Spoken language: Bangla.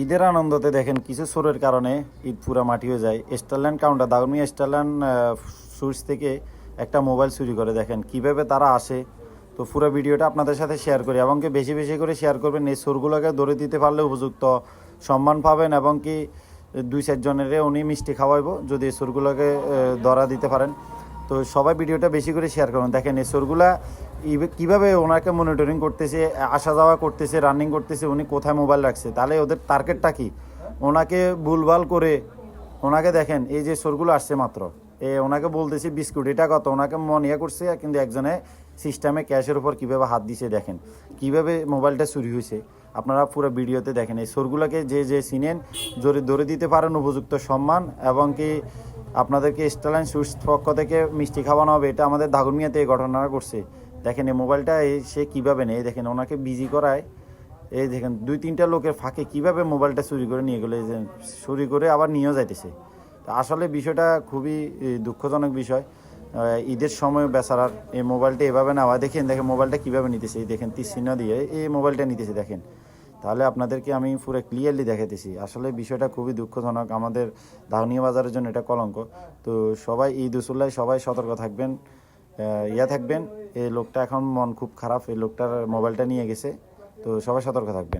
ঈদের আনন্দতে দেখেন কিছু চোরের কারণে ঈদ পুরা মাটি হয়ে যায়। স্টারল্যান্ড কাউন্টার দাগনমিয়া স্টারল্যান্ড সুইচ থেকে একটা মোবাইল চুরি করে, দেখেন কিভাবে তারা আসে। তো পুরো ভিডিওটা আপনাদের সাথে শেয়ার করি এবং কি বেশি বেশি করে শেয়ার করবেন। এই চোরগুলোকে ধরে দিতে পারলে উপযুক্ত সম্মান পাবেন এবং কি 2-4 জনের উনি মিষ্টি খাওয়াইব যদি এই চোরগুলোকে ধরা দিতে পারেন। তো সবাই ভিডিওটা বেশি করে শেয়ার করুন। দেখেন এই চোরগুলা কীভাবে ওনাকে মনিটরিং করতেছে, আসা যাওয়া করতেছে, রানিং করতেছে, উনি কোথায় মোবাইল রাখছে, তাহলে ওদের টার্গেটটা কি, ওনাকে ভুলভাল করে ওনাকে দেখেন এই যে চোরগুলো আসছে মাত্র ওনাকে বলতেছি বিস্কুট এটা কত, ওনাকে মনে করছে কিন্তু একজনে সিস্টেমে ক্যাশের উপর কীভাবে হাত দিছে, দেখেন কীভাবে মোবাইলটা চুরি হয়েছে। আপনারা পুরো ভিডিওতে দেখেন এই চোরগুলোকে যে চিনেন জোরে ধরে দিতে পারেন উপযুক্ত সম্মান এবং কি আপনাদেরকে স্টারল্যান্ড সুইচ পক্ষ থেকে মিষ্টি খাওয়ানো হবে। এটা আমাদের দাগনমিয়াতে এই ঘটনাটা করছে। দেখেন এই মোবাইলটা সে কীভাবে নেই, দেখেন ওনাকে বিজি করায় এই দেখেন 2-3টা লোকের ফাঁকে কীভাবে মোবাইলটা চুরি করে নিয়ে গেলো, এই যে চুরি করে আবার নিয়েও যাইতেছে। তো আসলে বিষয়টা খুবই দুঃখজনক বিষয়। ঈদের সময় বেচারার এই মোবাইলটা এভাবে নেওয়া, দেখেন মোবাইলটা কীভাবে নিতেছে, এই দেখেন তীর চিহ্ন দিয়ে এই মোবাইলটা নিতেছে দেখেন। তাহলে আপনাদেরকে আমি পুরো ক্লিয়ারলি দেখাতেছি। আসলে বিষয়টা খুবই দুঃখজনক, আমাদের দাগনিয়া বাজারের জন্য এটা কলঙ্ক। তো সবাই ঈদ উসুল্লায় সবাই সতর্ক থাকবেন, থাকবেন। এই লোকটা এখন মন খুব খারাপ, এই লোকটার মোবাইলটা নিয়ে গেছে। তো সবাই সতর্ক থাকবেন।